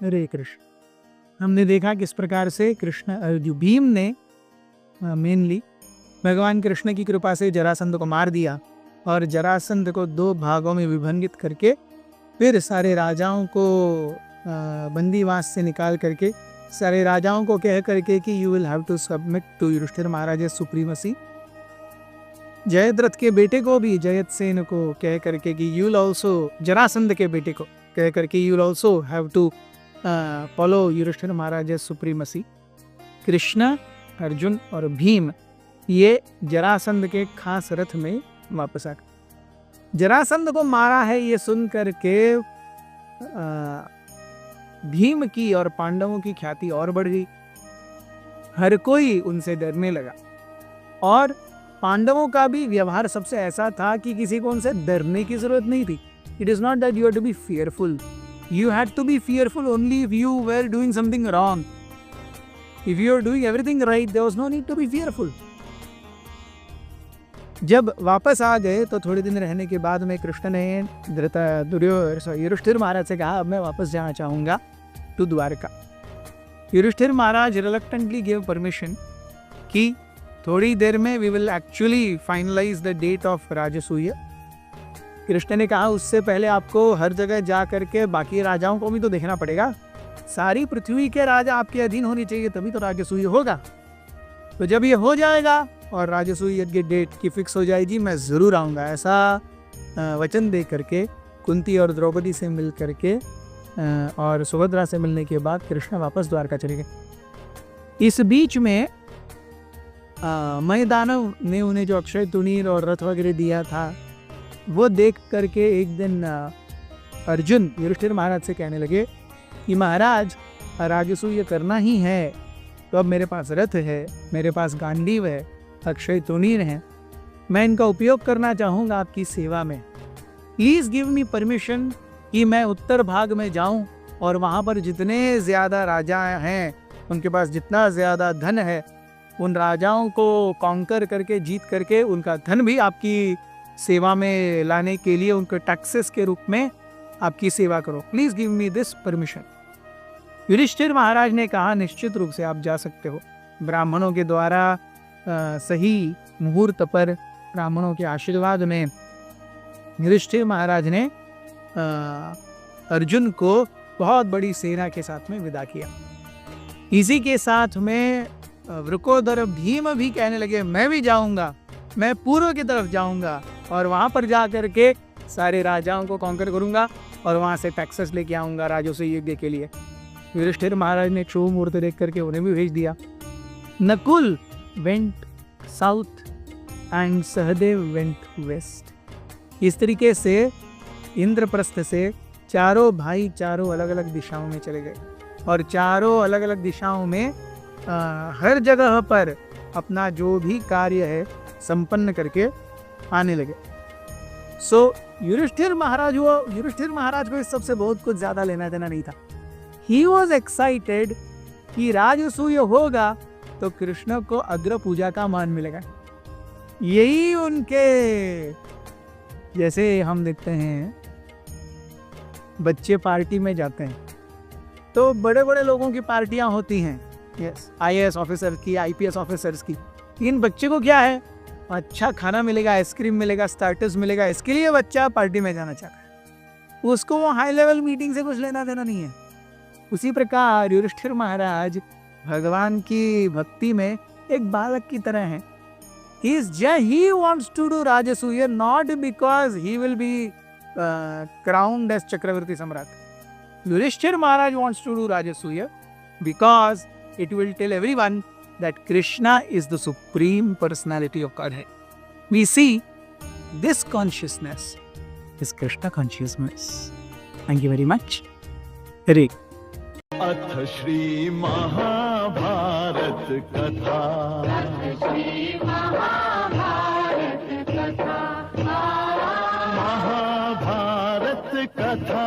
हरे कृष्ण। हमने देखा किस प्रकार से जो भीम ने मेनली भगवान कृष्ण की कृपा से जरासंध को मार दिया और जरासंध को 2 भागों में विभंगित करके फिर सारे राजाओं को बंदीवास से निकाल करके सारे राजाओं को कह करके कि you will have to submit to Yudhishthir Maharaj supremacy. Jayadrath के बेटे को भी जयद्रथ को कह करके कि यू विल ऑल्सो, जरासंध के बेटे को कह करके you will also have to follow Yudhishthir Maharaj supremacy. Krishna, Arjun और भीम ये जरासंध के खास रथ में वापस आ गए। जरासंध को मारा है ये सुन करके भीम की और पांडवों की ख्याति और बढ़ गई। हर कोई उनसे डरने लगा और पांडवों का भी व्यवहार सबसे ऐसा था कि किसी को उनसे डरने की जरूरत नहीं थी। It is not that you have to be fearful, you had to be fearful only if you were doing something wrong. If you are doing everything right there was no need to be fearful. जब वापस आ गए तो थोड़े दिन रहने के बाद में कृष्ण ने युधिष्ठिर महाराज से कहा अब मैं वापस जाना चाहूँगा to Dwarka. Yudhishthir Maharaj reluctantly give permission कि थोड़ी देर में we will actually finalise the date of Rajasuya. Krishna ने कहा उससे पहले आपको हर जगह जा करके बाकी राजाओं को भी तो देखना पड़ेगा, सारी पृथ्वी के राजा आपके अधीन होनी चाहिए तभी तो राजसूय होगा। तो जब ये हो जाएगा और राजसूय की डेट की फिक्स हो जाएगी मैं ज़रूर आऊँगा, ऐसा वचन दे करके कुंती और द्रौपदी से मिल करके और सुभद्रा से मिलने के बाद कृष्ण वापस द्वारका चले गए। इस बीच में मयदानव ने उन्हें जो अक्षय तुनीर और रथ वगैरह दिया था वो देख करके एक दिन अर्जुन युधिष्ठिर महाराज से कहने लगे कि महाराज राजसूय करना ही है तो अब मेरे पास रथ है, मेरे पास गांडीव है, अक्षय तुनीर हैं, मैं इनका उपयोग करना चाहूँगा आपकी सेवा में। प्लीज़ गिव मी परमिशन कि मैं उत्तर भाग में जाऊँ और वहाँ पर जितने ज़्यादा राजा हैं उनके पास जितना ज़्यादा धन है उन राजाओं को कॉन्कर करके जीत करके उनका धन भी आपकी सेवा में लाने के लिए उनके टैक्सेस के रूप में आपकी सेवा करो। Please give me this permission. Yudhishthira Maharaj ने कहा निश्चित रूप से आप जा सकते हो। ब्राह्मणों के द्वारा सही मुहूर्त पर ब्राह्मणों के आशीर्वाद में युधिष्ठिर महाराज ने अर्जुन को बहुत बड़ी सेना के साथ में विदा किया। इसी के साथ में वृकोदर भीम भी कहने लगे मैं भी जाऊंगा, मैं पूर्व की तरफ जाऊंगा और वहां पर जा करके सारे राजाओं को कॉन्कर करूंगा और वहां से टैक्सेस लेके आऊंगा राजसूय यज्ञ के लिए। युधिष्ठिर महाराज ने शुभ मुहूर्त देख करके उन्हें भी भेज दिया। Nakul went south and Sahadev went west. इस तरीके से इंद्रप्रस्थ से चारों भाई चारों अलग अलग दिशाओं में चले गए और चारों अलग अलग दिशाओं में हर जगह पर अपना जो भी कार्य है संपन्न करके आने लगे। युधिष्ठिर महाराज को इस सबसे बहुत कुछ ज्यादा लेना देना नहीं था। ही वॉज एक्साइटेड कि राजसूय होगा तो कृष्ण को अग्र पूजा का मान मिलेगा। यही उनके, जैसे हम देखते हैं बच्चे पार्टी में जाते हैं तो बड़े बड़े लोगों की पार्टियां होती हैं, यस, IAS ऑफिसर की, IPS ऑफिसर्स की। इन बच्चे को क्या है, अच्छा खाना मिलेगा, आइसक्रीम मिलेगा, स्टार्टर्स मिलेगा, इसके लिए बच्चा पार्टी में जाना चाहता है। उसको वो हाई लेवल मीटिंग से कुछ लेना देना नहीं है। उसी प्रकार युधिष्ठिर महाराज भगवान की भक्ति में एक बालक की तरह हैं। He wants to do Rajasuya not because he will be crowned as Chakravarti Samrat. Yudhishthir Maharaj wants to do Rajasuya because it will tell everyone that Krishna is the supreme personality of Godhead. We see this consciousness is Krishna consciousness. Thank you very much. Hare. अथ श्री महाभारत कथा। महाभारत कथा